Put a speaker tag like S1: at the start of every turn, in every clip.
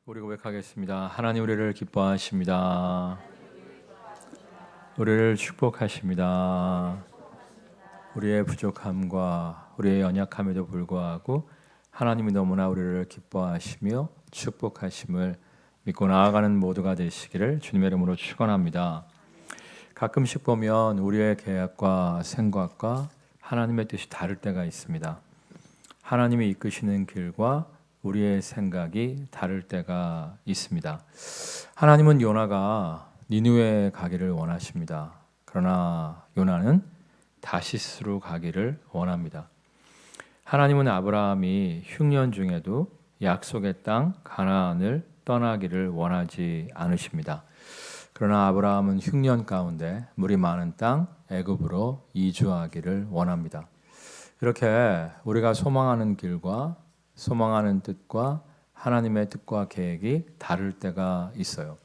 S1: 우리 고백하겠습니다. 하나님 우리를 기뻐하십니다. 우리를 축복하십니다. 우리의 부족함과 우리의 연약함에도 불구하고 하나님이 너무나 우리를 기뻐하시며 축복하심을 믿고 나아가는 모두가 되시기를 주님의 이름으로 축원합니다. 가끔씩 보면 우리의 계획과 생각과 하나님의 뜻이 다를 때가 있습니다. 하나님이 이끄시는 길과 우리의 생각이 다를 때가 있습니다. 하나님은 요나가 니느웨에 가기를 원하십니다. 그러나 요나는 다시스로 가기를 원합니다. 하나님은 아브라함이 흉년 중에도 약속의 땅 가나안을 떠나기를 원하지 않으십니다. 그러나 아브라함은 흉년 가운데 물이 많은 땅 애굽으로 이주하기를 원합니다. 이렇게 우리가 소망하는 길과 소망하는 뜻과 하나님의 뜻과 계획이 다를 때가 있어요.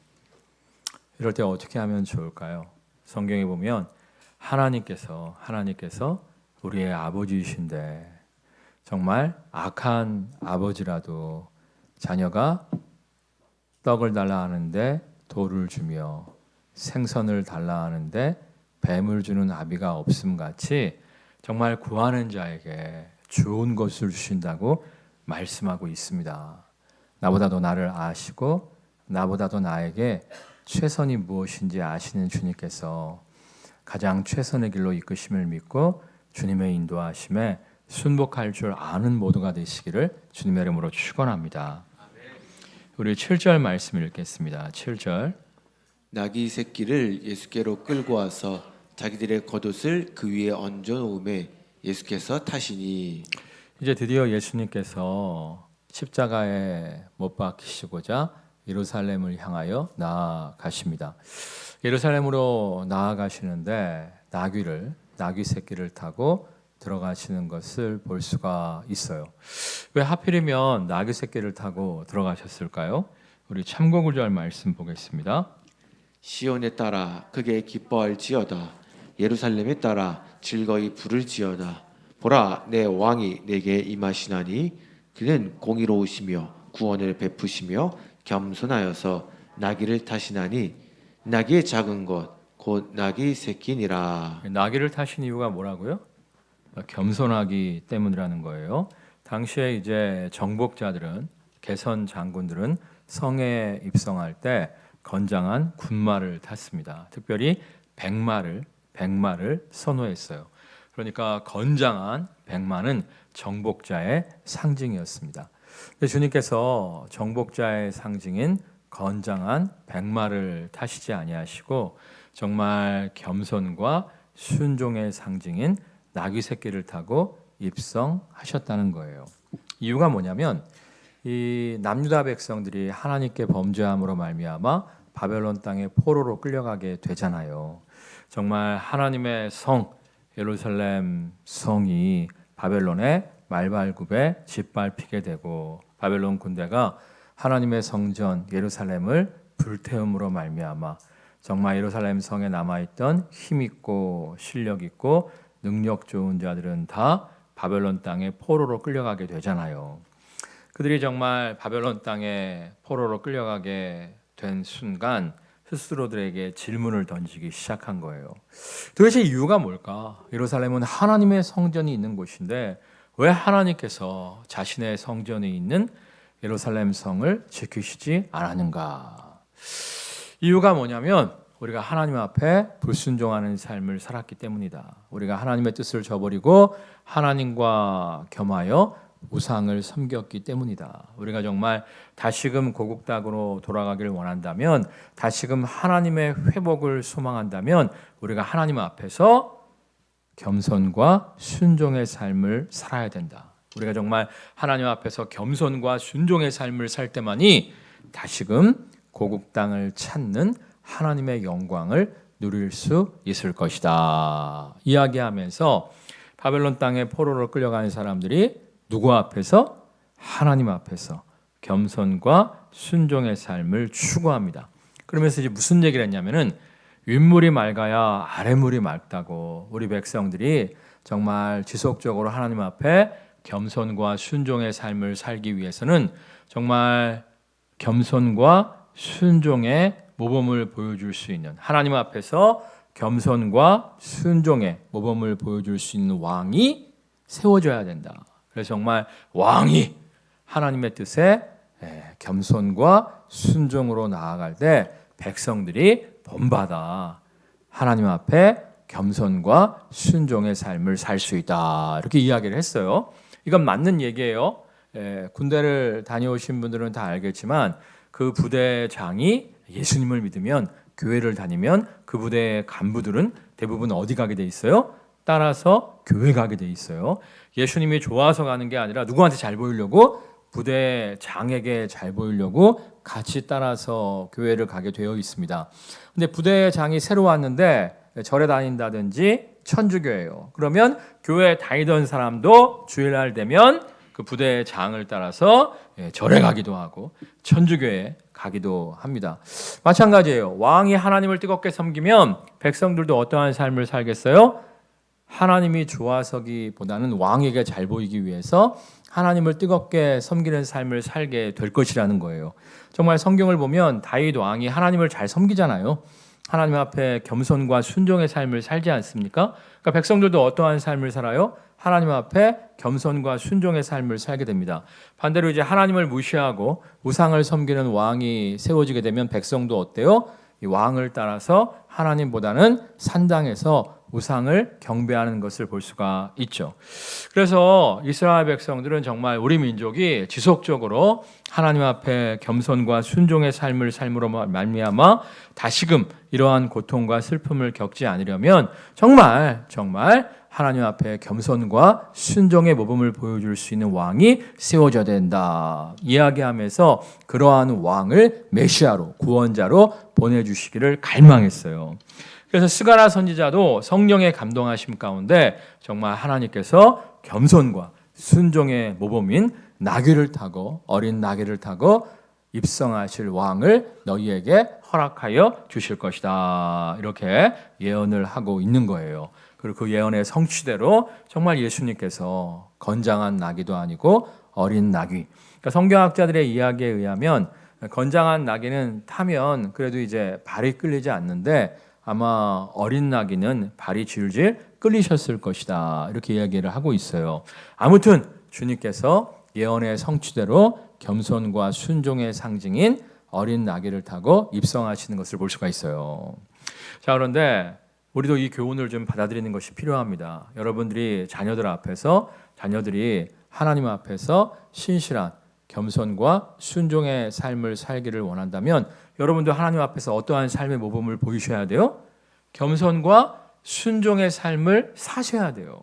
S1: 이럴 때 어떻게 하면 좋을까요? 성경에 보면 하나님께서 우리의 아버지이신데 정말 악한 아버지라도 자녀가 떡을 달라 하는데 돌을 주며 생선을 달라 하는데 뱀을 주는 아비가 없음 같이 정말 구하는 자에게 좋은 것을 주신다고 말씀하고 있습니다. 나보다도 나를 아시고 나보다도 나에게 최선이 무엇인지 아시는 주님께서 가장 최선의 길로 이끄심을 믿고 주님의 인도하심에 순복할 줄 아는 모두가 되시기를 주님의 이름으로 축원합니다. 우리 7절 말씀 읽겠습니다. 7절.
S2: 나귀 새끼를 예수께로 끌고 와서 자기들의 겉옷을 그 위에 얹어 놓음에 예수께서 타시니.
S1: 이제 드디어 예수님께서 십자가에 못 박히시고자 예루살렘을 향하여 나아가십니다. 예루살렘으로 나아가시는데 나귀 새끼를 타고 들어가시는 것을 볼 수가 있어요. 왜 하필이면 나귀 새끼를 타고 들어가셨을까요? 우리 참고 구절 말씀 보겠습니다.
S2: 시온에 따라 크게 기뻐할지어다. 예루살렘에 따라 즐거이 부를지어다. 보라, 내 왕이 내게 임하시나니 그는 공의로우시며 구원을 베푸시며 겸손하여서 나귀를 타시나니 나귀의 작은 것 곧 나귀 새끼니라.
S1: 나귀를 타신 이유가 뭐라고요? 겸손하기 때문이라는 거예요. 당시에 이제 정복자들은 개선 장군들은 성에 입성할 때 건장한 군마를 탔습니다. 특별히 백마를 선호했어요. 그러니까 건장한 백마는 정복자의 상징이었습니다. 주님께서 정복자의 상징인 건장한 백마를 타시지 아니하시고 정말 겸손과 순종의 상징인 나귀 새끼를 타고 입성하셨다는 거예요. 이유가 뭐냐면 이 남유다 백성들이 하나님께 범죄함으로 말미암아 바벨론 땅에 포로로 끌려가게 되잖아요. 정말 하나님의 성 예루살렘 성이 바벨론의 말발굽에 짓밟히게 되고 바벨론 군대가 하나님의 성전 예루살렘을 불태움으로 말미암아 정말 예루살렘 성에 남아있던 힘있고 실력있고 능력 좋은 자들은 다 바벨론 땅에 포로로 끌려가게 되잖아요. 그들이 정말 바벨론 땅에 포로로 끌려가게 된 순간 스스로들에게 질문을 던지기 시작한 거예요. 도대체 이유가 뭘까? 예루살렘은 하나님의 성전이 있는 곳인데 왜 하나님께서 자신의 성전이 있는 예루살렘 성을 지키시지 않았는가? 이유가 뭐냐면 우리가 하나님 앞에 불순종하는 삶을 살았기 때문이다. 우리가 하나님의 뜻을 저버리고 하나님과 겸하여 우상을 섬겼기 때문이다. 우리가 정말 다시금 고국 땅으로 돌아가기를 원한다면, 다시금 하나님의 회복을 소망한다면 우리가 하나님 앞에서 겸손과 순종의 삶을 살아야 된다. 우리가 정말 하나님 앞에서 겸손과 순종의 삶을 살 때만이 다시금 고국 땅을 찾는 하나님의 영광을 누릴 수 있을 것이다. 이야기하면서 바벨론 땅에 포로로 끌려가는 사람들이 누구 앞에서? 하나님 앞에서 겸손과 순종의 삶을 추구합니다. 그러면서 이제 무슨 얘기를 했냐면은 윗물이 맑아야 아랫물이 맑다고 우리 백성들이 정말 지속적으로 하나님 앞에 겸손과 순종의 삶을 살기 위해서는 정말 겸손과 순종의 모범을 보여줄 수 있는, 하나님 앞에서 겸손과 순종의 모범을 보여줄 수 있는 왕이 세워져야 된다. 그래서 정말 왕이 하나님의 뜻에 겸손과 순종으로 나아갈 때 백성들이 본받아 하나님 앞에 겸손과 순종의 삶을 살 수 있다. 이렇게 이야기를 했어요. 이건 맞는 얘기예요. 군대를 다녀오신 분들은 다 알겠지만 그 부대장이 예수님을 믿으면, 교회를 다니면 그 부대의 간부들은 대부분 어디 가게 돼 있어요? 따라서 교회 가게 돼 있어요. 예수님이 좋아서 가는 게 아니라 누구한테 잘 보이려고, 부대장에게 잘 보이려고 같이 따라서 교회를 가게 되어 있습니다. 근데 부대장이 새로 왔는데 절에 다닌다든지 천주교예요. 그러면 교회에 다니던 사람도 주일날 되면 그 부대장을 따라서 절에 가기도 하고 천주교에 가기도 합니다. 마찬가지예요. 왕이 하나님을 뜨겁게 섬기면 백성들도 어떠한 삶을 살겠어요? 하나님이 좋아서기보다는 왕에게 잘 보이기 위해서 하나님을 뜨겁게 섬기는 삶을 살게 될 것이라는 거예요. 정말 성경을 보면 다윗 왕이 하나님을 잘 섬기잖아요. 하나님 앞에 겸손과 순종의 삶을 살지 않습니까? 그러니까 백성들도 어떠한 삶을 살아요? 하나님 앞에 겸손과 순종의 삶을 살게 됩니다. 반대로 이제 하나님을 무시하고 우상을 섬기는 왕이 세워지게 되면 백성도 어때요? 이 왕을 따라서 하나님보다는 산당에서 우상을 경배하는 것을 볼 수가 있죠. 그래서 이스라엘 백성들은 정말 우리 민족이 지속적으로 하나님 앞에 겸손과 순종의 삶을 삶으로 말미암아 다시금 이러한 고통과 슬픔을 겪지 않으려면 정말 하나님 앞에 겸손과 순종의 모범을 보여줄 수 있는 왕이 세워져야 된다 이야기하면서 그러한 왕을 메시아로, 구원자로 보내주시기를 갈망했어요. 그래서 스가랴 선지자도 성령의 감동하심 가운데 정말 하나님께서 겸손과 순종의 모범인 나귀를 타고, 어린 나귀를 타고 입성하실 왕을 너희에게 허락하여 주실 것이다, 이렇게 예언을 하고 있는 거예요. 그리고 그 예언의 성취대로 정말 예수님께서 건장한 나귀도 아니고 어린 나귀, 그러니까 성경학자들의 이야기에 의하면 건장한 나귀는 타면 그래도 이제 발이 끌리지 않는데 아마 어린 나귀는 발이 질질 끌리셨을 것이다, 이렇게 이야기를 하고 있어요. 아무튼 주님께서 예언의 성취대로 겸손과 순종의 상징인 어린 나귀를 타고 입성하시는 것을 볼 수가 있어요. 자, 그런데 우리도 이 교훈을 좀 받아들이는 것이 필요합니다. 여러분들이 자녀들이 하나님 앞에서 신실한 겸손과 순종의 삶을 살기를 원한다면 여러분도 하나님 앞에서 어떠한 삶의 모범을 보이셔야 돼요? 겸손과 순종의 삶을 사셔야 돼요.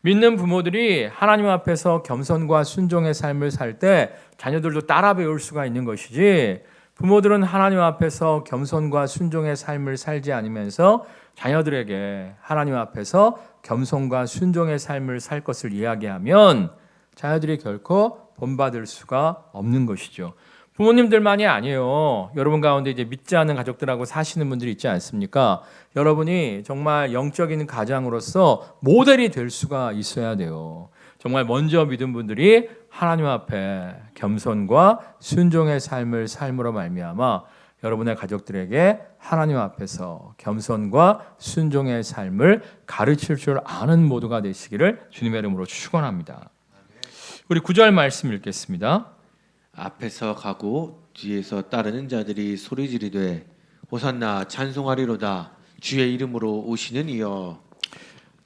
S1: 믿는 부모들이 하나님 앞에서 겸손과 순종의 삶을 살 때 자녀들도 따라 배울 수가 있는 것이지, 부모들은 하나님 앞에서 겸손과 순종의 삶을 살지 않으면서 자녀들에게 하나님 앞에서 겸손과 순종의 삶을 살 것을 이야기하면 자녀들이 결코 본받을 수가 없는 것이죠. 부모님들만이 아니에요. 여러분 가운데 이제 믿지 않는 가족들하고 사시는 분들이 있지 않습니까? 여러분이 정말 영적인 가장으로서 모델이 될 수가 있어야 돼요. 정말 먼저 믿은 분들이 하나님 앞에 겸손과 순종의 삶을 삶으로 말미암아 여러분의 가족들에게 하나님 앞에서 겸손과 순종의 삶을 가르칠 줄 아는 모두가 되시기를 주님의 이름으로 축원합니다. 우리 9절 말씀 읽겠습니다.
S2: 앞에서 가고 뒤에서 따르는 자들이 소리 지르되 호산나 찬송하리로다 주의 이름으로 오시는 이여.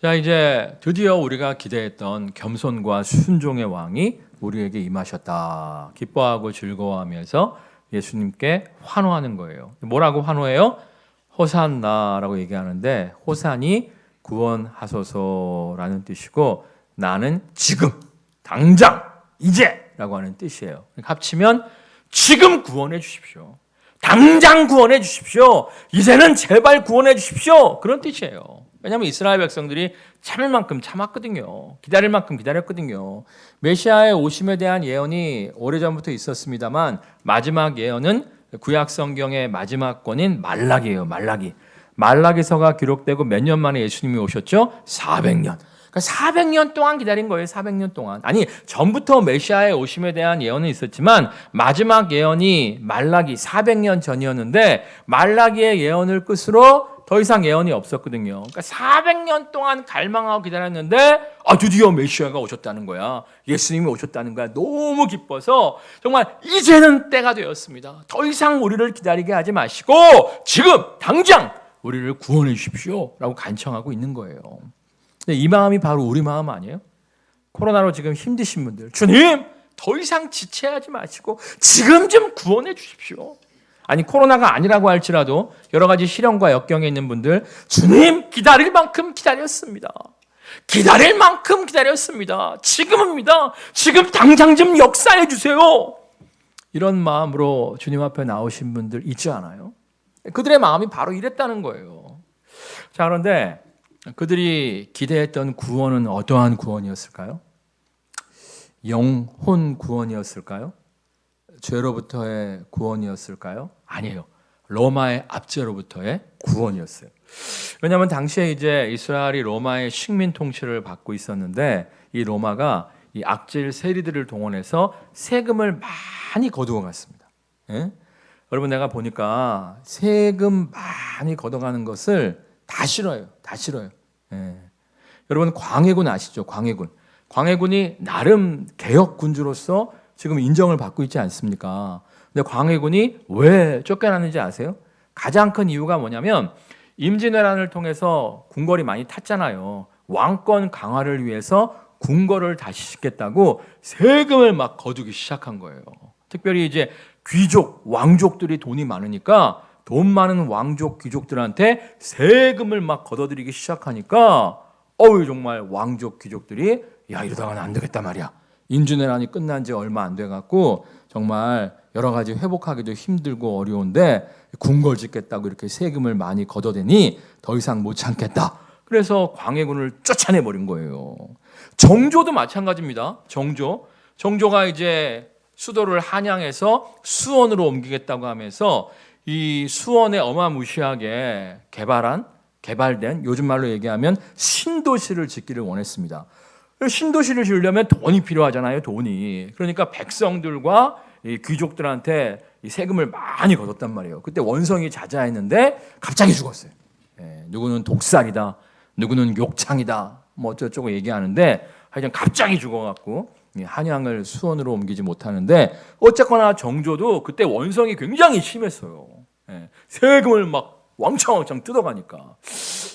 S1: 자, 이제 드디어 우리가 기대했던 겸손과 순종의 왕이 우리에게 임하셨다. 기뻐하고 즐거워하면서 예수님께 환호하는 거예요. 뭐라고 환호해요? 호산나라고 얘기하는데, 호산이 구원하소서라는 뜻이고 나는 지금, 당장, 이제라고 하는 뜻이에요. 합치면 지금 구원해 주십시오. 당장 구원해 주십시오. 이제는 제발 구원해 주십시오. 그런 뜻이에요. 왜냐하면 이스라엘 백성들이 참을 만큼 참았거든요. 기다릴 만큼 기다렸거든요. 메시아의 오심에 대한 예언이 오래전부터 있었습니다만 마지막 예언은 구약 성경의 마지막 권인 말라기예요. 말라기서가 기록되고 몇 년 만에 예수님이 오셨죠? 400년. 그러니까 400년 동안 기다린 거예요. 400년 동안. 아니, 전부터 메시아의 오심에 대한 예언은 있었지만 마지막 예언이 말라기 400년 전이었는데 말라기의 예언을 끝으로 더 이상 예언이 없었거든요. 그러니까 400년 동안 갈망하고 기다렸는데 드디어 메시아가 오셨다는 거야. 예수님이 오셨다는 거야. 너무 기뻐서 정말 이제는 때가 되었습니다. 더 이상 우리를 기다리게 하지 마시고 지금 당장 우리를 구원해 주십시오 라고 간청하고 있는 거예요. 근데 이 마음이 바로 우리 마음 아니에요? 코로나로 지금 힘드신 분들, 주님 더 이상 지체하지 마시고 지금 좀 구원해 주십시오. 아니, 코로나가 아니라고 할지라도 여러 가지 시련과 역경에 있는 분들, 주님 기다릴 만큼 기다렸습니다. 기다릴 만큼 기다렸습니다. 지금입니다. 지금 당장 좀 역사해 주세요. 이런 마음으로 주님 앞에 나오신 분들 있지 않아요? 그들의 마음이 바로 이랬다는 거예요. 자, 그런데 그들이 기대했던 구원은 어떠한 구원이었을까요? 영혼 구원이었을까요? 죄로부터의 구원이었을까요? 아니에요. 로마의 압제로부터의 구원이었어요. 왜냐하면 당시에 이제 이스라엘이 로마의 식민 통치를 받고 있었는데 이 로마가 이 악질 세리들을 동원해서 세금을 많이 거두어 갔습니다. 예? 여러분, 내가 보니까 세금 많이 걷어가는 것을 다 싫어요. 다 싫어요. 예. 여러분, 광해군 아시죠? 광해군이 나름 개혁군주로서 지금 인정을 받고 있지 않습니까? 근데 광해군이 왜 쫓겨났는지 아세요? 가장 큰 이유가 뭐냐면 임진왜란을 통해서 궁궐이 많이 탔잖아요. 왕권 강화를 위해서 궁궐을 다시 짓겠다고 세금을 막 거두기 시작한 거예요. 특별히 이제 귀족, 왕족들이 돈이 많으니까 돈 많은 왕족, 귀족들한테 세금을 막 걷어들이기 시작하니까 정말 왕족, 귀족들이 이러다가는 안 되겠단 말이야. 임진왜란이 끝난 지 얼마 안 돼갖고 정말 여러 가지 회복하기도 힘들고 어려운데 궁궐 짓겠다고 이렇게 세금을 많이 걷어대니 더 이상 못 참겠다. 그래서 광해군을 쫓아내버린 거예요. 정조도 마찬가지입니다. 정조가 이제 수도를 한양에서 수원으로 옮기겠다고 하면서 이 수원에 어마무시하게 개발된 요즘 말로 얘기하면 신도시를 짓기를 원했습니다. 신도시를 지으려면 돈이 필요하잖아요. 돈이. 그러니까 백성들과 이 귀족들한테 이 세금을 많이 걷었단 말이에요. 그때 원성이 자자했는데 갑자기 죽었어요. 누구는 독살이다, 누구는 욕창이다, 뭐 어쩌고 얘기하는데 하여튼 갑자기 죽어갖고 한양을 수원으로 옮기지 못하는데 어쨌거나 정조도 그때 원성이 굉장히 심했어요. 세금을 막 왕창 뜯어가니까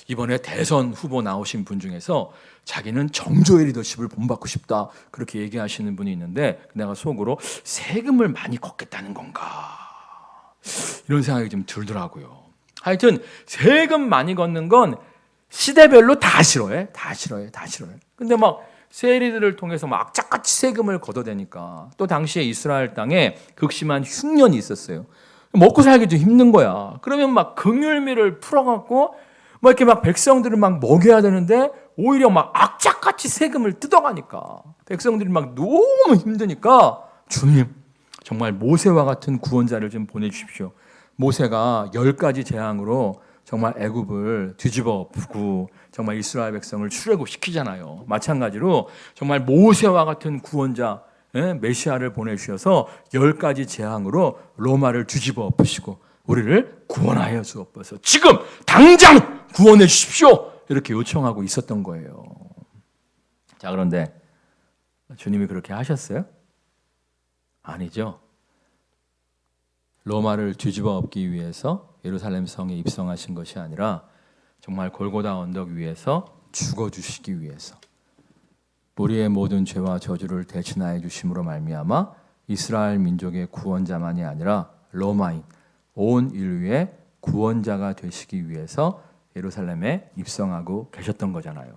S1: 이번에 대선 후보 나오신 분 중에서 자기는 정조의 리더십을 본받고 싶다 그렇게 얘기하시는 분이 있는데 내가 속으로 세금을 많이 걷겠다는 건가 이런 생각이 좀 들더라고요. 하여튼 세금 많이 걷는 건 시대별로 다 싫어해. 근데 막 세리들을 통해서 막 악착같이 세금을 걷어대니까 또 당시에 이스라엘 땅에 극심한 흉년이 있었어요. 먹고 살기도 힘든 거야. 그러면 막 긍휼미를 풀어갖고 막 이렇게 막 백성들을 막 먹여야 되는데 오히려 막 악착같이 세금을 뜯어가니까 백성들이 막 너무 힘드니까 주님 정말 모세와 같은 구원자를 좀 보내주십시오. 모세가 10가지 재앙으로 정말 애굽을 뒤집어 엎고 정말 이스라엘 백성을 출애굽시키잖아요. 마찬가지로 정말 모세와 같은 구원자 메시아를 보내주셔서 10가지 재앙으로 로마를 뒤집어 엎으시고 우리를 구원하여 주옵소서. 지금 당장 구원해 주십시오. 이렇게 요청하고 있었던 거예요. 자, 그런데 주님이 그렇게 하셨어요? 아니죠. 로마를 뒤집어 엎기 위해서 예루살렘 성에 입성하신 것이 아니라 정말 골고다 언덕 위에서 죽어주시기 위해서 우리의 모든 죄와 저주를 대신하여 주심으로 말미암아 이스라엘 민족의 구원자만이 아니라 로마인 온 인류의 구원자가 되시기 위해서 예루살렘에 입성하고 계셨던 거잖아요.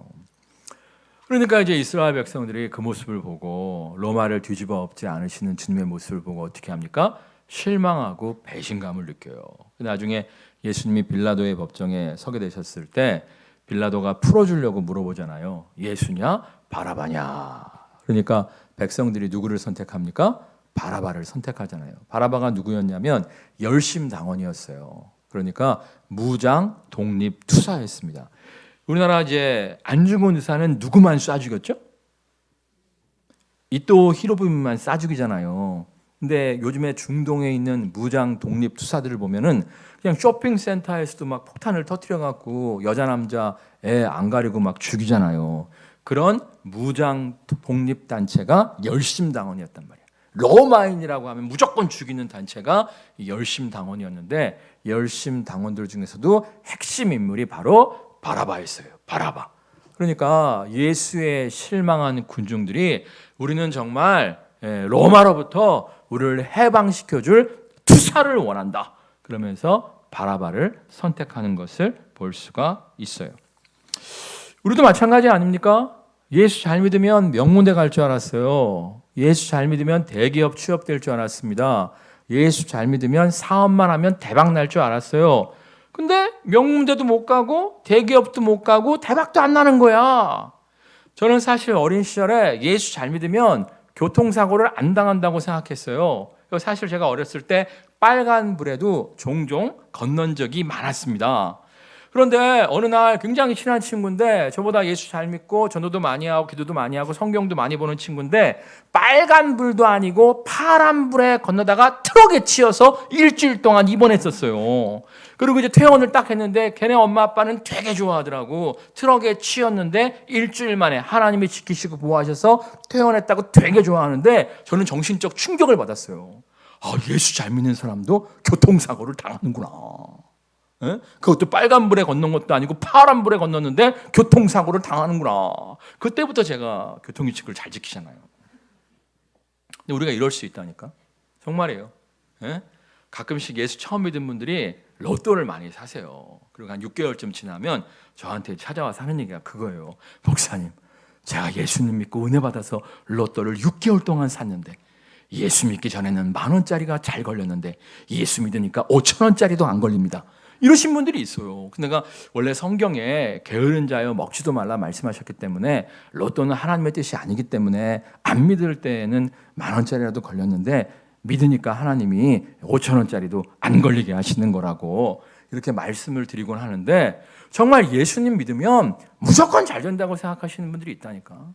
S1: 그러니까 이제 이스라엘 백성들이 그 모습을 보고 로마를 뒤집어 엎지 않으시는 주님의 모습을 보고 어떻게 합니까? 실망하고 배신감을 느껴요. 나중에 예수님이 빌라도의 법정에 서게 되셨을 때 빌라도가 풀어주려고 물어보잖아요. 예수냐 바라바냐. 그러니까 백성들이 누구를 선택합니까? 바라바를 선택하잖아요. 바라바가 누구였냐면 열심당원이었어요. 그러니까 무장 독립 투사였습니다. 우리나라 이제 안 죽은 의사는 누구만 쏴 죽였죠? 이토 히로부미만 쏴 죽이잖아요. 근데 요즘에 중동에 있는 무장 독립 투사들을 보면은 그냥 쇼핑센터에서도 막 폭탄을 터뜨려 갖고 여자 남자 애 안 가리고 막 죽이잖아요. 그런 무장 독립 단체가 열심당원이었단 말이에요. 로마인이라고 하면 무조건 죽이는 단체가 열심당원이었는데 열심당원들 중에서도 핵심 인물이 바로 바라바였어요. 바라바. 그러니까 예수의 실망한 군중들이 우리는 정말 로마로부터 우리를 해방시켜줄 투사를 원한다. 그러면서 바라바를 선택하는 것을 볼 수가 있어요. 우리도 마찬가지 아닙니까? 예수 잘 믿으면 명문대 갈 줄 알았어요. 예수 잘 믿으면 대기업 취업될 줄 알았습니다. 예수 잘 믿으면 사업만 하면 대박 날 줄 알았어요. 근데 명문대도 못 가고 대기업도 못 가고 대박도 안 나는 거야. 저는 사실 어린 시절에 예수 잘 믿으면 교통사고를 안 당한다고 생각했어요. 사실 제가 어렸을 때 빨간불에도 종종 건넌 적이 많았습니다. 그런데 어느 날 굉장히 친한 친구인데 저보다 예수 잘 믿고 전도도 많이 하고 기도도 많이 하고 성경도 많이 보는 친구인데 빨간불도 아니고 파란불에 건너다가 트럭에 치여서 일주일 동안 입원했었어요. 그리고 이제 퇴원을 딱 했는데 걔네 엄마 아빠는 되게 좋아하더라고. 트럭에 치였는데 일주일 만에 하나님이 지키시고 보호하셔서 퇴원했다고 되게 좋아하는데 저는 정신적 충격을 받았어요. 아, 예수 잘 믿는 사람도 교통사고를 당하는구나. 에? 그것도 빨간불에 건넌 것도 아니고 파란불에 건넜는데 교통사고를 당하는구나. 그때부터 제가 교통규칙을 잘 지키잖아요. 근데 우리가 이럴 수 있다니까. 정말이에요. 에? 가끔씩 예수 처음 믿은 분들이 로또를 많이 사세요. 그리고 한 6개월쯤 지나면 저한테 찾아와서 하는 얘기가 그거예요. 목사님, 제가 예수님 믿고 은혜 받아서 로또를 6개월 동안 샀는데 예수 믿기 전에는 10,000원짜리가 잘 걸렸는데 예수 믿으니까 5,000원짜리도 안 걸립니다. 이러신 분들이 있어요. 근데 내가 원래 성경에 게으른 자여 먹지도 말라 말씀하셨기 때문에 로또는 하나님의 뜻이 아니기 때문에 안 믿을 때에는 10,000원짜리라도 걸렸는데 믿으니까 하나님이 5,000원짜리도 안 걸리게 하시는 거라고 이렇게 말씀을 드리곤 하는데 정말 예수님 믿으면 무조건 잘 된다고 생각하시는 분들이 있다니까.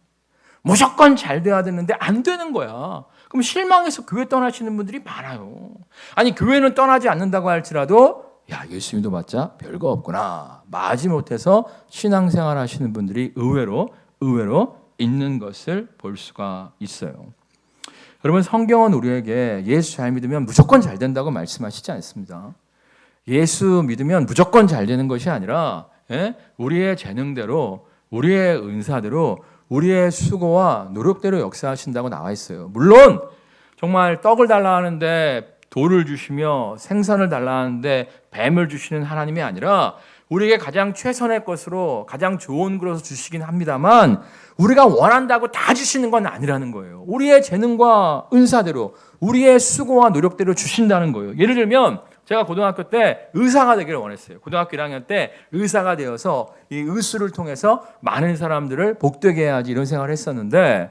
S1: 무조건 잘 돼야 되는데 안 되는 거야. 그럼 실망해서 교회 떠나시는 분들이 많아요. 아니 교회는 떠나지 않는다고 할지라도 야, 예수 믿어봤자 별거 없구나. 마지못해서 신앙생활 하시는 분들이 의외로 있는 것을 볼 수가 있어요. 여러분, 성경은 우리에게 예수 잘 믿으면 무조건 잘 된다고 말씀하시지 않습니다. 예수 믿으면 무조건 잘 되는 것이 아니라 우리의 재능대로 우리의 은사대로 우리의 수고와 노력대로 역사하신다고 나와 있어요. 물론 정말 떡을 달라 하는데 돌을 주시며 생선을 달라 하는데 뱀을 주시는 하나님이 아니라 우리에게 가장 최선의 것으로 가장 좋은 것으로 주시긴 합니다만 우리가 원한다고 다 주시는 건 아니라는 거예요. 우리의 재능과 은사대로 우리의 수고와 노력대로 주신다는 거예요. 예를 들면 제가 고등학교 때 의사가 되기를 원했어요. 고등학교 1학년 때 의사가 되어서 이 의술을 통해서 많은 사람들을 복되게 해야지 이런 생각을 했었는데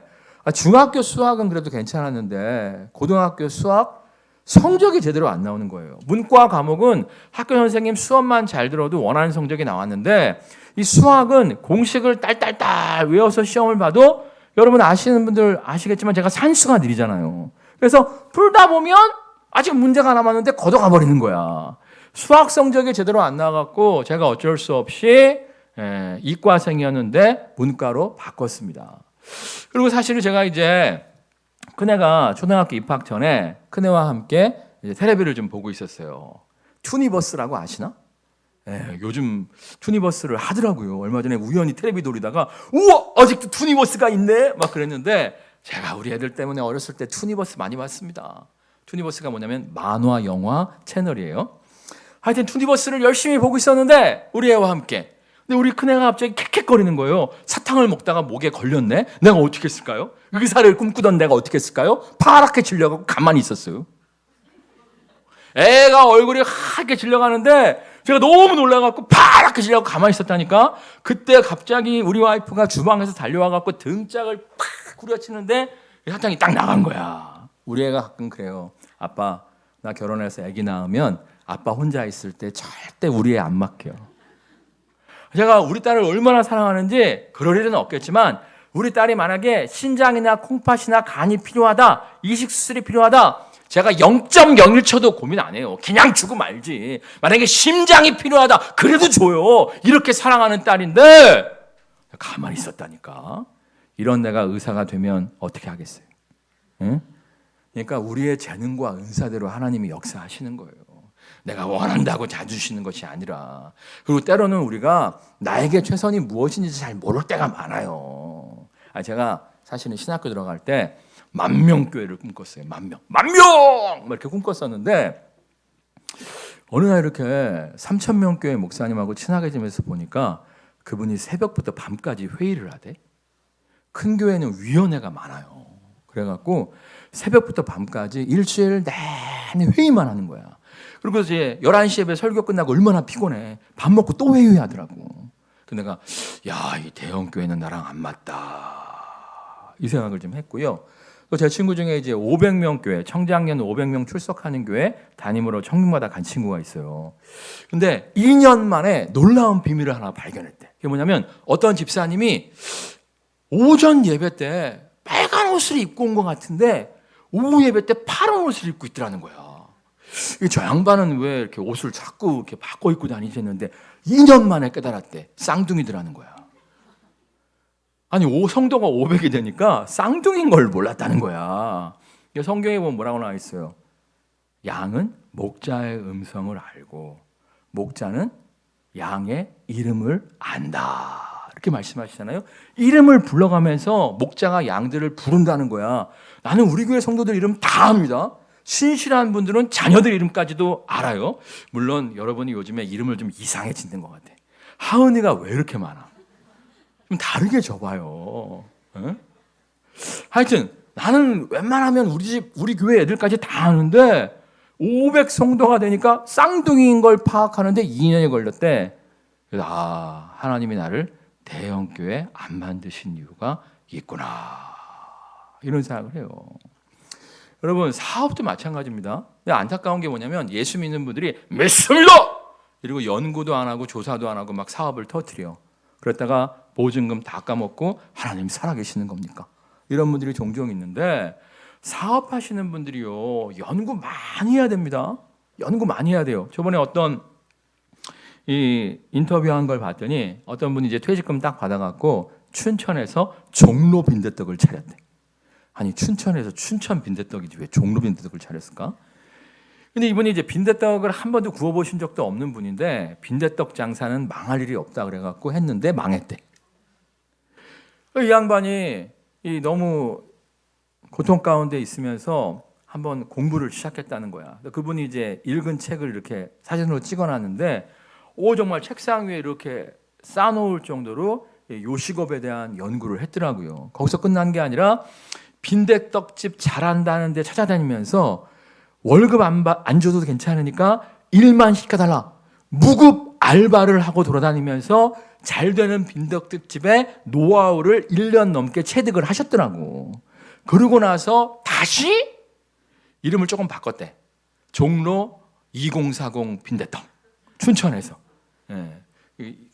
S1: 중학교 수학은 그래도 괜찮았는데 고등학교 수학 성적이 제대로 안 나오는 거예요. 문과 과목은 학교 선생님 수업만 잘 들어도 원하는 성적이 나왔는데 이 수학은 공식을 딸딸딸 외워서 시험을 봐도 여러분 아시는 분들 아시겠지만 제가 산수가 느리잖아요. 그래서 풀다 보면 아직 문제가 남았는데 걷어가 버리는 거야. 수학 성적이 제대로 안 나와갖고 제가 어쩔 수 없이 이과생이었는데 문과로 바꿨습니다. 그리고 사실은 제가 이제 큰애가 초등학교 입학 전에 큰애와 함께 이제 텔레비를 좀 보고 있었어요. 투니버스라고 아시나? 요즘 투니버스를 하더라고요. 얼마 전에 우연히 텔레비 돌리다가 우와 아직도 투니버스가 있네 막 그랬는데 제가 우리 애들 때문에 어렸을 때 투니버스 많이 봤습니다. 투니버스가 뭐냐면 만화 영화 채널이에요. 하여튼 투니버스를 열심히 보고 있었는데 우리 애와 함께. 근데 우리 큰애가 갑자기 캑캑거리는 거예요. 사탕을 먹다가 목에 걸렸네. 내가 어떻게 했을까요? 의사를 꿈꾸던 내가 어떻게 했을까요? 파랗게 질려가고 가만히 있었어요. 애가 얼굴이 하얗게 질려가는데 제가 너무 놀라갖고 파랗게 질려가고 가만히 있었다니까. 그때 갑자기 우리 와이프가 주방에서 달려와갖고 등짝을 팍 후려치는데 사탕이 딱 나간 거야. 우리 애가 가끔 그래요. 아빠 나 결혼해서 애기 낳으면 아빠 혼자 있을 때 절대 우리 애 안 맡겨. 제가 우리 딸을 얼마나 사랑하는지 그럴 일은 없겠지만 우리 딸이 만약에 신장이나 콩팥이나 간이 필요하다, 이식 수술이 필요하다, 제가 0.01초도 고민 안 해요. 그냥 주고 말지. 만약에 심장이 필요하다, 그래도 줘요. 이렇게 사랑하는 딸인데 가만히 있었다니까. 이런 내가 의사가 되면 어떻게 하겠어요? 응? 그러니까 우리의 재능과 은사대로 하나님이 역사하시는 거예요. 내가 원한다고 자주시는 것이 아니라. 그리고 때로는 우리가 나에게 최선이 무엇인지 잘 모를 때가 많아요. 제가 사실은 신학교 들어갈 때 10,000명 교회를 꿈꿨어요. 10,000명 막 이렇게 꿈꿨었는데 어느 날 이렇게 3,000명 교회 목사님하고 친하게 지내면서 보니까 그분이 새벽부터 밤까지 회의를 하대. 큰 교회는 위원회가 많아요. 그래갖고 새벽부터 밤까지 일주일 내내 회의만 하는 거야. 그리고 이제 11시에 배 설교 끝나고 얼마나 피곤해. 밥 먹고 또 회의하더라고. 근데 내가 이 대형 교회는 나랑 안 맞다. 이 생각을 좀 했고요. 또 제 친구 중에 이제 500명 교회, 청장년 500명 출석하는 교회 담임으로 청년마다 간 친구가 있어요. 근데 2년 만에 놀라운 비밀을 하나 발견했대. 그게 뭐냐면 어떤 집사님이 오전 예배 때 빨간 옷을 입고 온 것 같은데 오후 예배 때 파란 옷을 입고 있더라는 거야. 저 양반은 왜 이렇게 옷을 자꾸 이렇게 바꿔 입고 다니지 했는데 2년 만에 깨달았대. 쌍둥이더라는 거야. 아니 성도가 500이 되니까 쌍둥이인 걸 몰랐다는 거야. 성경에 보면 뭐라고 나와 있어요? 양은 목자의 음성을 알고 목자는 양의 이름을 안다. 이렇게 말씀하시잖아요. 이름을 불러가면서 목자가 양들을 부른다는 거야. 나는 우리 교회 성도들 이름 다 압니다. 신실한 분들은 자녀들 이름까지도 알아요. 물론 여러분이 요즘에 이름을 좀 이상하게 짓는 것 같아. 하은이가 왜 이렇게 많아? 좀 다르게 줘봐요. 응? 하여튼 나는 웬만하면 우리 교회 애들까지 다 아는데 500 성도가 되니까 쌍둥이인 걸 파악하는데 2년이 걸렸대. 그래서 하나님이 나를 대형교회 안 만드신 이유가 있구나. 이런 생각을 해요. 여러분 사업도 마찬가지입니다. 근데 안타까운 게 뭐냐면 예수 믿는 분들이 믿습니다! 이러고 연구도 안 하고 조사도 안 하고 막 사업을 터뜨려. 그랬다가 보증금 다 까먹고 하나님 살아계시는 겁니까? 이런 분들이 종종 있는데 사업하시는 분들이요 연구 많이 해야 됩니다. 연구 많이 해야 돼요. 저번에 어떤 이 인터뷰한 걸 봤더니 어떤 분이 이제 퇴직금 딱 받아갖고 춘천에서 종로 빈대떡을 차렸대. 아니 춘천에서 춘천 빈대떡이지 왜 종로 빈대떡을 차렸을까? 근데 이분이 이제 빈대떡을 한 번도 구워보신 적도 없는 분인데 빈대떡 장사는 망할 일이 없다 그래갖고 했는데 망했대. 이 양반이 너무 고통 가운데 있으면서 한번 공부를 시작했다는 거야. 그분이 이제 읽은 책을 이렇게 사진으로 찍어놨는데 정말 책상 위에 이렇게 쌓아놓을 정도로 요식업에 대한 연구를 했더라고요. 거기서 끝난 게 아니라 빈대떡집 잘한다는 데 찾아다니면서 월급 안 줘도 괜찮으니까 일만 시켜달라. 무급 알바를 하고 돌아다니면서 잘 되는 빈대떡집의 노하우를 1년 넘게 체득을 하셨더라고. 그러고 나서 다시 이름을 조금 바꿨대. 종로 2040 빈대떡. 춘천에서.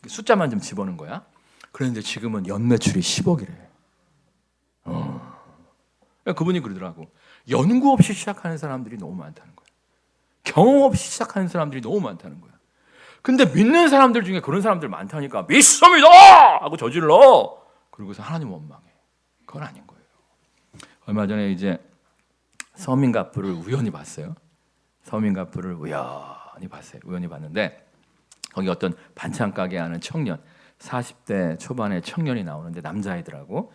S1: 숫자만 좀 집어넣은 거야. 그런데 지금은 연매출이 10억이래. 그분이 그러더라고. 연구 없이 시작하는 사람들이 너무 많다는 거야. 경험 없이 시작하는 사람들이 너무 많다는 거야. 근데 믿는 사람들 중에 그런 사람들 많다니까 믿습니다! 하고 저질러. 그러고서 하나님 원망해. 그건 아닌 거예요. 얼마 전에 이제 서민가풀을 우연히 봤어요. 서민가풀을 우연히 봤어요. 우연히 봤는데 거기 어떤 반찬 가게 하는 청년 40대 초반의 청년이 나오는데 남자애들하고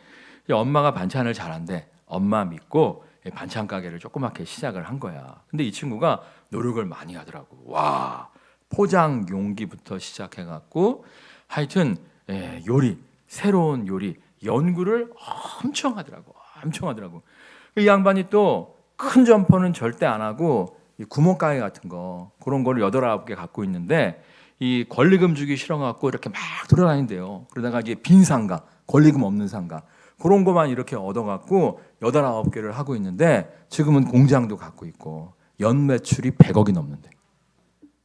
S1: 엄마가 반찬을 잘한대. 엄마 믿고 반찬 가게를 조그맣게 시작을 한 거야. 근데 이 친구가 노력을 많이 하더라고. 와, 포장 용기부터 시작해갖고 하여튼 요리, 새로운 요리 연구를 엄청 하더라고. 엄청 하더라고. 이 양반이 또 큰 점포는 절대 안 하고 이 구멍가게 같은 거 그런 거를 8, 9개 갖고 있는데 이 권리금 주기 싫어갖고 이렇게 막 돌아다닌대요. 그러다가 이제 빈 상가, 권리금 없는 상가 그런 거만 이렇게 얻어갖고 8, 9개를 하고 있는데 지금은 공장도 갖고 있고 연 매출이 100억이 넘는데.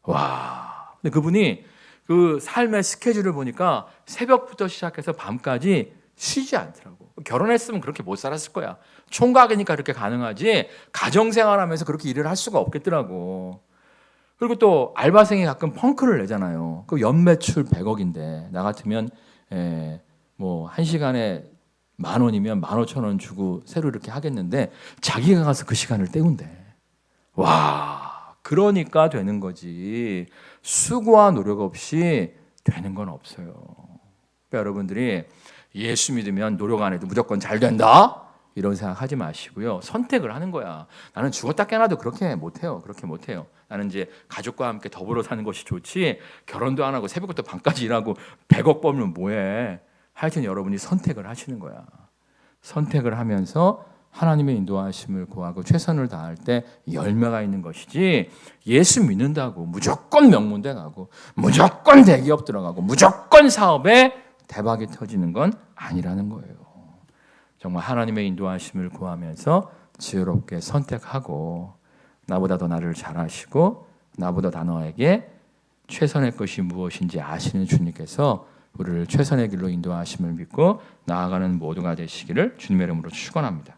S1: 와. 근데 그분이 그 삶의 스케줄을 보니까 새벽부터 시작해서 밤까지 쉬지 않더라고. 결혼했으면 그렇게 못 살았을 거야. 총각이니까 그렇게 가능하지 가정생활하면서 그렇게 일을 할 수가 없겠더라고. 그리고 또 알바생이 가끔 펑크를 내잖아요. 그 연매출 100억인데 나 같으면 뭐 1시간에 10,000원이면 15,000원 주고 새로 이렇게 하겠는데 자기가 가서 그 시간을 때운대. 와, 그러니까 되는 거지. 수고와 노력 없이 되는 건 없어요. 그러니까 여러분들이 예수 믿으면 노력 안 해도 무조건 잘 된다? 이런 생각 하지 마시고요. 선택을 하는 거야. 나는 죽었다 깨어나도 그렇게 못해요. 그렇게 못해요. 나는 이제 가족과 함께 더불어 사는 것이 좋지 결혼도 안 하고 새벽부터 밤까지 일하고 100억 벌면 뭐해. 하여튼 여러분이 선택을 하시는 거야. 선택을 하면서 하나님의 인도하심을 구하고 최선을 다할 때 열매가 있는 것이지 예수 믿는다고 무조건 명문대 가고 무조건 대기업 들어가고 무조건 사업에 대박이 터지는 건 아니라는 거예요. 정말 하나님의 인도하심을 구하면서 지혜롭게 선택하고 나보다 더 나를 잘 아시고 나보다 더 너에게 최선의 것이 무엇인지 아시는 주님께서 우리를 최선의 길로 인도하심을 믿고 나아가는 모두가 되시기를 주님의 이름으로 축원합니다.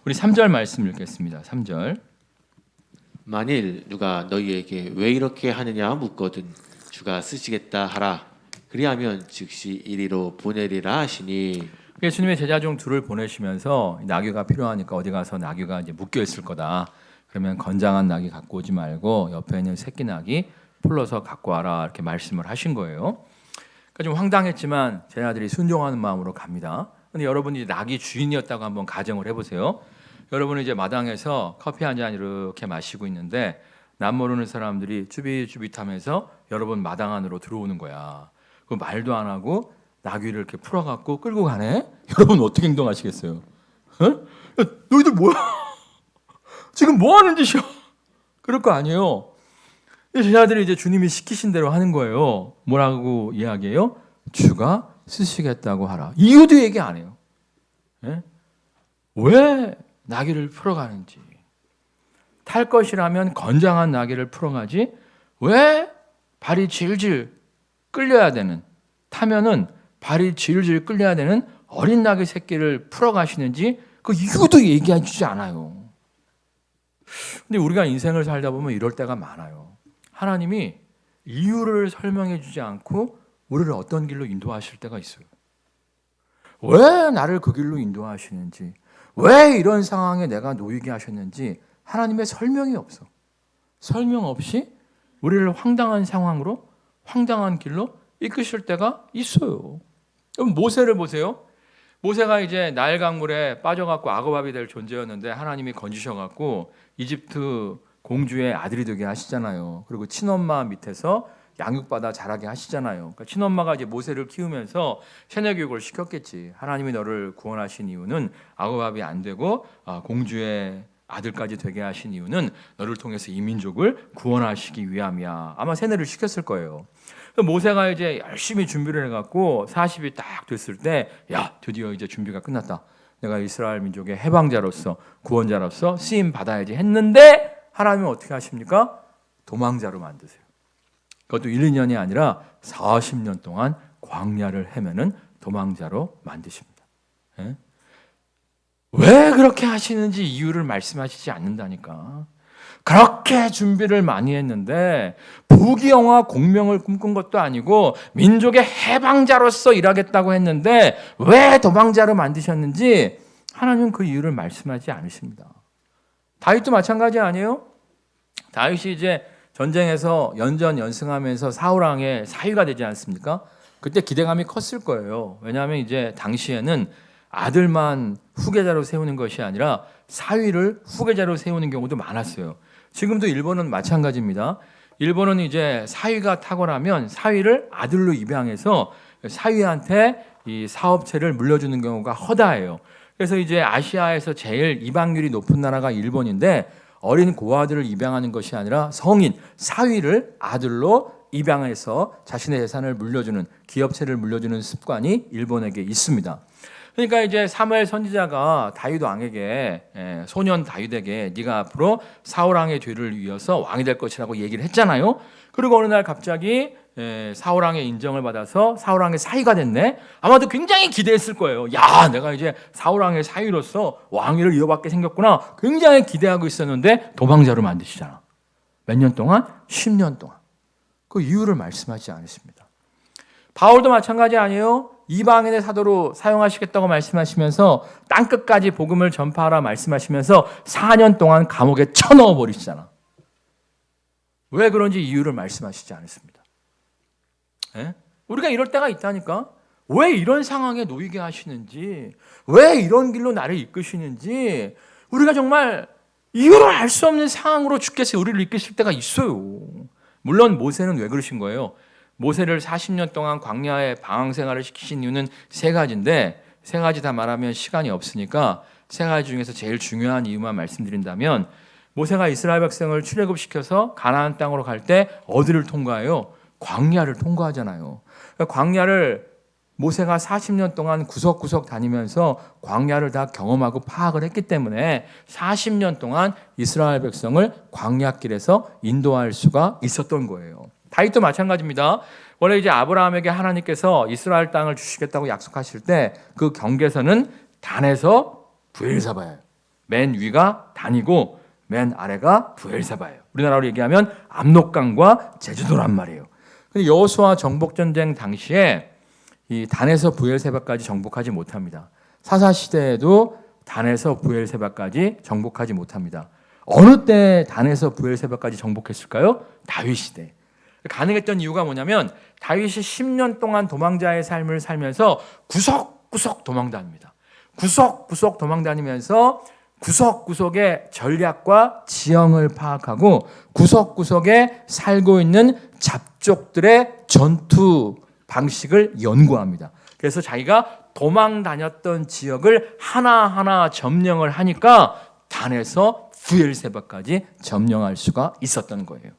S1: 우리 3절 말씀 읽겠습니다. 3절.
S2: 만일 누가 너희에게 왜 이렇게 하느냐 묻거든 주가 쓰시겠다 하라. 그리하면 즉시 이리로 보내리라 하시니.
S1: 주님의 제자 중 둘을 보내시면서 나귀가 필요하니까 어디 가서 나귀가 이제 묶여 있을 거다. 그러면 건장한 나귀 갖고 오지 말고 옆에 있는 새끼 나귀 풀러서 갖고 와라 이렇게 말씀을 하신 거예요. 그러니까 좀 황당했지만 제자들이 순종하는 마음으로 갑니다. 근데 여러분이 나귀 주인이었다고 한번 가정을 해보세요. 여러분은 이제 마당에서 커피 한 잔 이렇게 마시고 있는데 남 모르는 사람들이 쭈삣쭈삣하면서 여러분 마당 안으로 들어오는 거야. 그 말도 안 하고 나귀를 이렇게 풀어갖고 끌고 가네. 여러분 어떻게 행동하시겠어요? 어? 야, 너희들 뭐야? 지금 뭐 하는 짓이야? 그럴 거 아니에요. 제자들이 이제 주님이 시키신 대로 하는 거예요. 뭐라고 이야기해요? 주가 쓰시겠다고 하라. 이유도 얘기 안 해요. 예? 왜 나귀를 풀어가는지. 탈 것이라면 건장한 나귀를 풀어가지 왜 발이 질질 끌려야 되는, 타면은 발이 질질 끌려야 되는 어린 나귀 새끼를 풀어가시는지 그 이유도 얘기해 주지 않아요. 근데 우리가 인생을 살다 보면 이럴 때가 많아요. 하나님이 이유를 설명해 주지 않고 우리를 어떤 길로 인도하실 때가 있어요. 왜 나를 그 길로 인도하시는지, 왜 이런 상황에 내가 놓이게 하셨는지 하나님의 설명이 없어. 설명 없이 우리를 황당한 상황으로, 황당한 길로 이끄실 때가 있어요. 그럼 모세를 보세요. 모세가 이제 나일 강물에 빠져갖고 악어밥이 될 존재였는데 하나님이 건지셔갖고 이집트 공주의 아들이 되게 하시잖아요. 그리고 친엄마 밑에서 양육받아 자라게 하시잖아요. 그러니까 친엄마가 이제 모세를 키우면서 세뇌 교육을 시켰겠지. 하나님이 너를 구원하신 이유는 악어밥이 안 되고 공주의 아들까지 되게 하신 이유는 너를 통해서 이 민족을 구원하시기 위함이야. 아마 세뇌를 시켰을 거예요. 모세가 이제 열심히 준비를 해갖고 40이 딱 됐을 때, 야, 드디어 이제 준비가 끝났다. 내가 이스라엘 민족의 해방자로서, 구원자로서 쓰임 받아야지 했는데 하나님은 어떻게 하십니까? 도망자로 만드세요. 그것도 1, 2년이 아니라 40년 동안 광야를 헤매는 도망자로 만드십니다. 예? 왜 그렇게 하시는지 이유를 말씀하시지 않는다니까. 그렇게 준비를 많이 했는데 부귀영화 공명을 꿈꾼 것도 아니고 민족의 해방자로서 일하겠다고 했는데 왜 도망자로 만드셨는지 하나님은 그 이유를 말씀하지 않으십니다. 다윗도 마찬가지 아니에요? 다윗이 이제 전쟁에서 연전연승하면서 사울왕의 사위가 되지 않습니까? 그때 기대감이 컸을 거예요. 왜냐하면 이제 당시에는 아들만 후계자로 세우는 것이 아니라 사위를 후계자로 세우는 경우도 많았어요. 지금도 일본은 마찬가지입니다. 일본은 이제 사위가 탁월하면 사위를 아들로 입양해서 사위한테 이 사업체를 물려주는 경우가 허다해요. 그래서 이제 아시아에서 제일 입양률이 높은 나라가 일본인데 어린 고아들을 입양하는 것이 아니라 성인 사위를 아들로 입양해서 자신의 재산을 물려주는 기업체를 물려주는 습관이 일본에게 있습니다. 그러니까 이제 사무엘 선지자가 다윗 왕에게 소년 다윗에게 네가 앞으로 사울 왕의 뒤를 이어서 왕이 될 것이라고 얘기를 했잖아요. 그리고 어느 날 갑자기 사울 왕의 인정을 받아서 사울 왕의 사위가 됐네. 아마도 굉장히 기대했을 거예요. 야, 내가 이제 사울 왕의 사위로서 왕위를 이어받게 생겼구나. 굉장히 기대하고 있었는데 도망자로 만드시잖아. 몇 년 동안? 10년 동안. 그 이유를 말씀하지 않으십니다. 바울도 마찬가지 아니에요? 이방인의 사도로 사용하시겠다고 말씀하시면서 땅끝까지 복음을 전파하라 말씀하시면서 4년 동안 감옥에 쳐넣어 버리시잖아. 왜 그런지 이유를 말씀하시지 않습니다. 우리가 이럴 때가 있다니까. 왜 이런 상황에 놓이게 하시는지, 왜 이런 길로 나를 이끄시는지 우리가 정말 이유를 알 수 없는 상황으로 주께서 우리를 이끄실 때가 있어요. 물론 모세는 왜 그러신 거예요? 모세를 40년 동안 광야에 방황 생활을 시키신 이유는 세 가지인데, 세 가지 다 말하면 시간이 없으니까 세 가지 중에서 제일 중요한 이유만 말씀드린다면, 모세가 이스라엘 백성을 출애굽시켜서 가나안 땅으로 갈 때 어디를 통과해요? 광야를 통과하잖아요. 그러니까 광야를 모세가 40년 동안 구석구석 다니면서 광야를 다 경험하고 파악을 했기 때문에 40년 동안 이스라엘 백성을 광야길에서 인도할 수가 있었던 거예요. 다윗도 마찬가지입니다. 원래 이제 아브라함에게 하나님께서 이스라엘 땅을 주시겠다고 약속하실 때 그 경계선은 단에서 브엘사바예요. 맨 위가 단이고 맨 아래가 브엘사바예요. 우리나라로 얘기하면 압록강과 제주도란 말이에요. 근데 여호수아 정복 전쟁 당시에 이 단에서 브엘세바까지 정복하지 못합니다. 사사 시대에도 단에서 브엘세바까지 정복하지 못합니다. 어느 때 단에서 브엘세바까지 정복했을까요? 다윗 시대. 가능했던 이유가 뭐냐면 다윗이 10년 동안 도망자의 삶을 살면서 구석구석 도망다닙니다. 구석구석 도망다니면서 구석구석의 전략과 지형을 파악하고 구석구석에 살고 있는 잡족들의 전투 방식을 연구합니다. 그래서 자기가 도망 다녔던 지역을 하나하나 점령을 하니까 단에서 브엘세바까지 점령할 수가 있었던 거예요.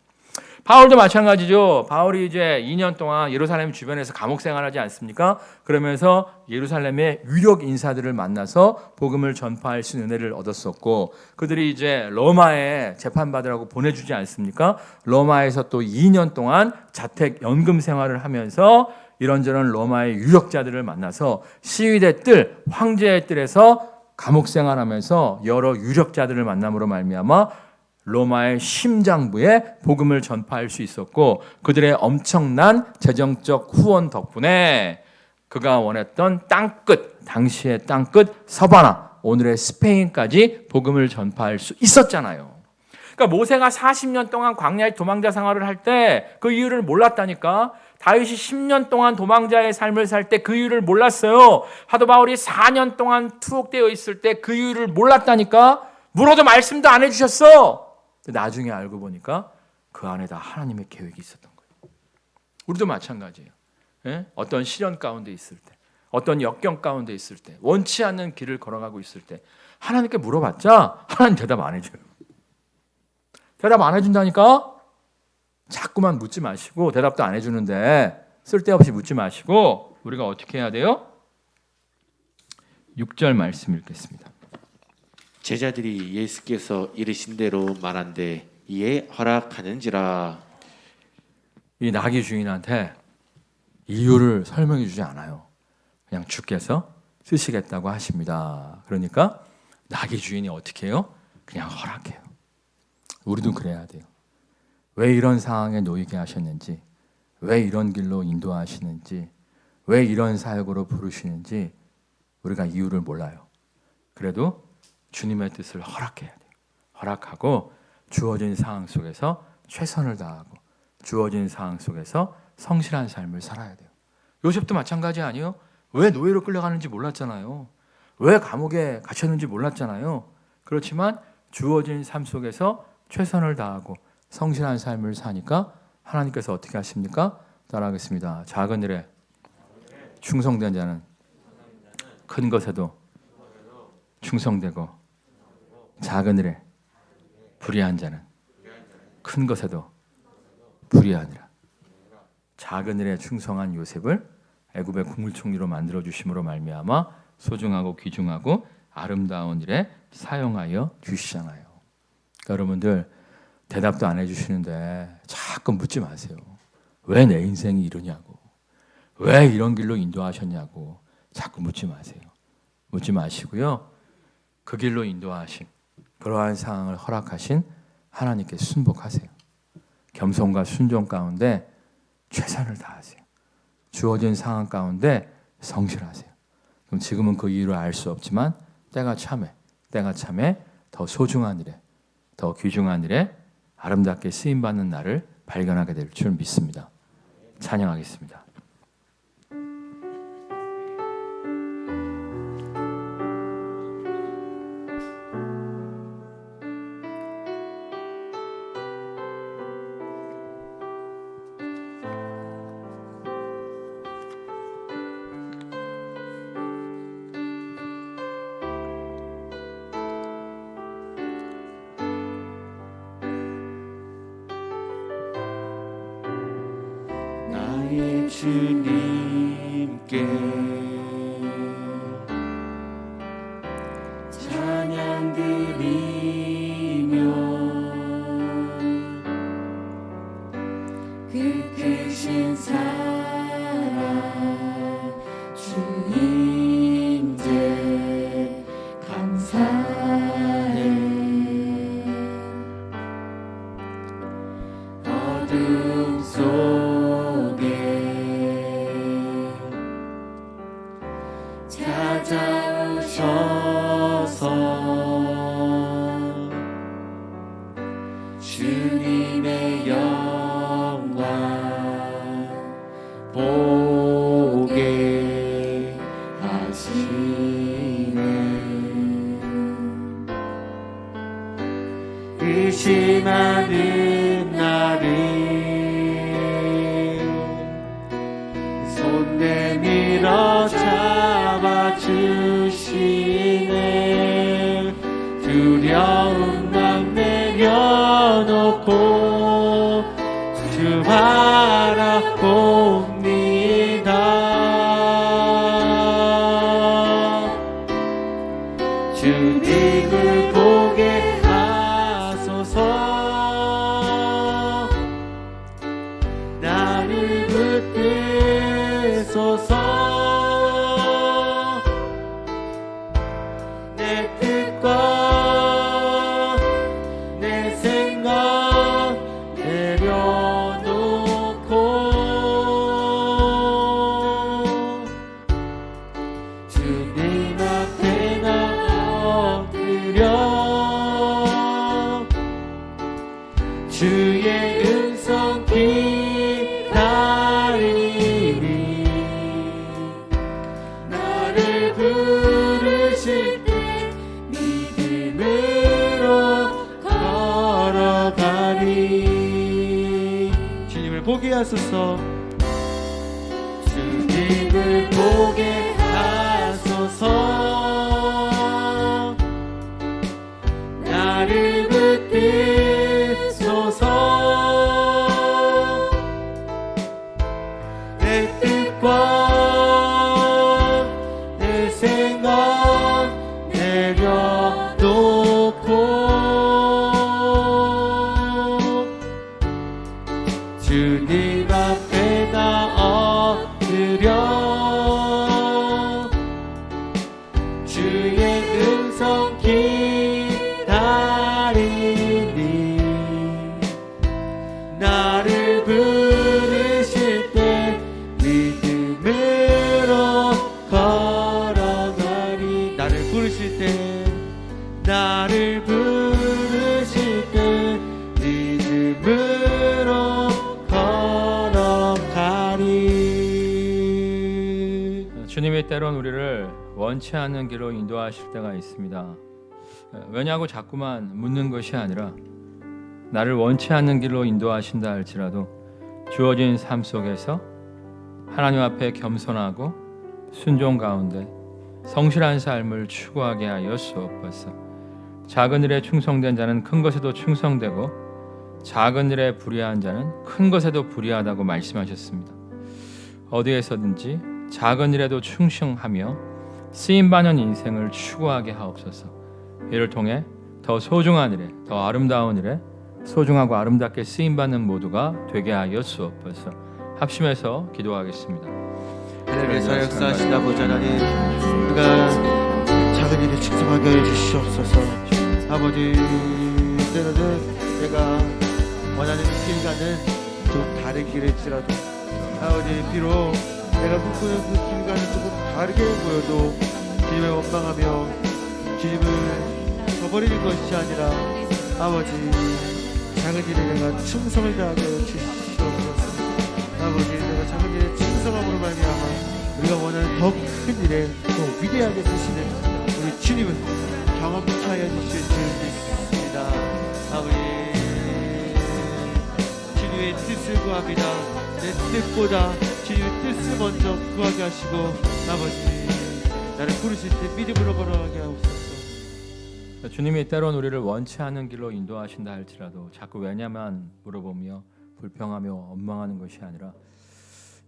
S1: 바울도 마찬가지죠. 바울이 이제 2년 동안 예루살렘 주변에서 감옥 생활하지 않습니까? 그러면서 예루살렘의 유력 인사들을 만나서 복음을 전파할 수 있는 은혜를 얻었었고, 그들이 이제 로마에 재판받으라고 보내주지 않습니까? 로마에서 또 2년 동안 자택 연금 생활을 하면서 이런저런 로마의 유력자들을 만나서 시위대 뜰, 황제의 뜰에서 감옥 생활하면서 여러 유력자들을 만남으로 말미암아 로마의 심장부에 복음을 전파할 수 있었고, 그들의 엄청난 재정적 후원 덕분에 그가 원했던 땅끝, 당시의 땅끝 서바나, 오늘의 스페인까지 복음을 전파할 수 있었잖아요. 그러니까 모세가 40년 동안 광야의 도망자 생활을 할 때 그 이유를 몰랐다니까. 다윗이 10년 동안 도망자의 삶을 살 때 그 이유를 몰랐어요. 사도 바울이 4년 동안 투옥되어 있을 때 그 이유를 몰랐다니까. 물어도 말씀도 안 해주셨어. 나중에 알고 보니까 그 안에 다 하나님의 계획이 있었던 거예요. 우리도 마찬가지예요. 어떤 시련 가운데 있을 때, 어떤 역경 가운데 있을 때, 원치 않는 길을 걸어가고 있을 때 하나님께 물어봤자 하나님 대답 안 해줘요. 대답 안 해준다니까. 자꾸만 묻지 마시고, 대답도 안 해주는데 쓸데없이 묻지 마시고, 우리가 어떻게 해야 돼요? 6절 말씀 읽겠습니다.
S2: 제자들이 예수께서 이르신 대로 말한데 이에 허락하는지라.
S1: 이 나귀 주인한테 이유를 설명해 주지 않아요. 그냥 주께서 쓰시겠다고 하십니다. 그러니까 나귀 주인이 어떻게 해요? 그냥 허락해요. 우리도 그래야 돼요. 왜 이런 상황에 놓이게 하셨는지, 왜 이런 길로 인도하시는지, 왜 이런 사역으로 부르시는지 우리가 이유를 몰라요. 그래도 주님의 뜻을 허락해야 돼요. 허락하고 주어진 상황 속에서 최선을 다하고 주어진 상황 속에서 성실한 삶을 살아야 돼요. 요셉도 마찬가지 아니에요? 왜 노예로 끌려가는지 몰랐잖아요. 왜 감옥에 갇혔는지 몰랐잖아요. 그렇지만 주어진 삶 속에서 최선을 다하고 성실한 삶을 사니까 하나님께서 어떻게 하십니까? 따라하겠습니다. 작은 일에 충성된 자는 큰 것에도 충성되고, 작은 일에 불의한 자는 큰 것에도 불의하니라. 작은 일에 충성한 요셉을 애굽의 국물총리로 만들어 주심으로 말미암아 소중하고 귀중하고 아름다운 일에 사용하여 주시잖아요. 그러니까 여러분들 대답도 안 해주시는데 자꾸 묻지 마세요. 왜 내 인생이 이러냐고, 왜 이런 길로 인도하셨냐고 자꾸 묻지 마세요. 묻지 마시고요. 그 길로 인도하신, 그러한 상황을 허락하신 하나님께 순복하세요. 겸손과 순종 가운데 최선을 다하세요. 주어진 상황 가운데 성실하세요. 그럼 지금은 그 이유를 알 수 없지만 때가 참에 더 소중한 일에, 더 귀중한 일에 아름답게 쓰임받는 날을 발견하게 될 줄 믿습니다. 찬양하겠습니다.
S2: 나의 주님께 찬양 드리며
S3: 그 크신 사랑 주님께 감사해. 어둠 속에 찾아오셔서 주님의 영광 보게 하시네. 의심하는 나를 손 내밀어 잡아주시네. 두려움만 내려놓고 주 바라봅니다. 주님을 보게 하소서. 나를 붙드소서. 내 뜻과 내 생각 내려놓고 주님 앞에 나 엎드려 주의 음성 기다리니. 나를 부르실 때 믿음으로 걸어가리. 주님을 보게 하소서. 주님을 보게 하소서. 나를 붙드소서. 내 뜻과 내 생각 내려놓고 주님 앞에 나 엎드려 주의 음성 기다리니. 나를 부르실 때 믿음으로 걸어가리. 나를 부르실 때, 나를 부르실 때 믿음으로 걸어가리.
S1: 주님이 때론 우리를 원치 않는 길로 인도하실 때가 있습니다. 왜냐고 자꾸만 묻는 것이 아니라 나를 원치 않는 길로 인도하신다 할지라도 주어진 삶 속에서 하나님 앞에 겸손하고 순종 가운데 성실한 삶을 추구하게 하여 주옵소서. 작은 일에 충성된 자는 큰 것에도 충성되고 작은 일에 불의한 자는 큰 것에도 불의하다고 말씀하셨습니다. 어디에서든지 작은 일에도 충성하며 쓰임받는 인생을 추구하게 하옵소서. 이를 통해 더 소중한 일에, 더 아름다운 일에 소중하고 아름답게 쓰임받는 모두가 되게 하여 주옵소서. 합심해서 기도하겠습니다.
S2: 하늘에서 역사하신 아버지 하나님,
S3: 우리가 작은 일을 직성하게 하여 주시옵소서. 아버지, 때로는 내가 원하는 길과는 좀 다른 길일지라도 아버지, 비록 내가 꿈꾸는 그 길과는 조금 다르게 보여도 주님을 원망하며 주님을 저버리는 것이 아니라 아버지, 작은 일에 내가 충성을 다하게 하여 주시옵소서. 아버지, 내가 작은 일에 충성함으로 말미암아 우리가 원하는 더 큰 일에 더 위대하게 쓰시는 우리 주님을 경험케 하여 주실 줄 믿습니다. 아버지, 주님의 뜻을 구합니다. 내 뜻보다 주님의 뜻을 먼저 구하게 하시고 아버지, 나를 부르실 때 믿음으로 걸어가게 하옵소서.
S1: 주님이 때론 우리를 원치 않는 길로 인도하신다 할지라도 자꾸 왜냐만 물어보며 불평하며 원망하는 것이 아니라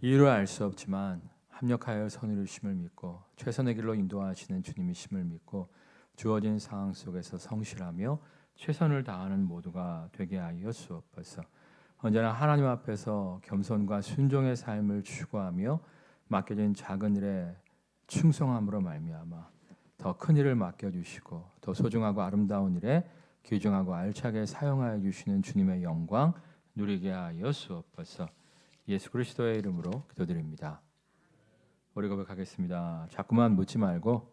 S1: 이유를 알 수 없지만 합력하여 선을 믿고 최선의 길로 인도하시는 주님이심을 믿고 주어진 상황 속에서 성실하며 최선을 다하는 모두가 되게 하여 주옵소서. 언제나 하나님 앞에서 겸손과 순종의 삶을 추구하며 맡겨진 작은 일에 충성함으로 말미암아 더 큰 일을 맡겨주시고 더 소중하고 아름다운 일에 귀중하고 알차게 사용하여 주시는 주님의 영광 누리게 하여 주옵소서. 예수 그리스도의 이름으로 기도드립니다. 우리 고백하겠습니다. 자꾸만 묻지 말고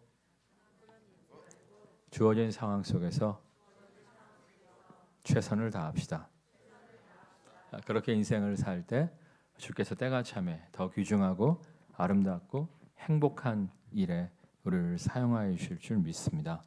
S1: 주어진 상황 속에서 최선을 다합시다. 그렇게 인생을 살 때 주께서 때가 참에 더 귀중하고 아름답고 행복한 일에 우리를 사용하여 주실 줄 믿습니다.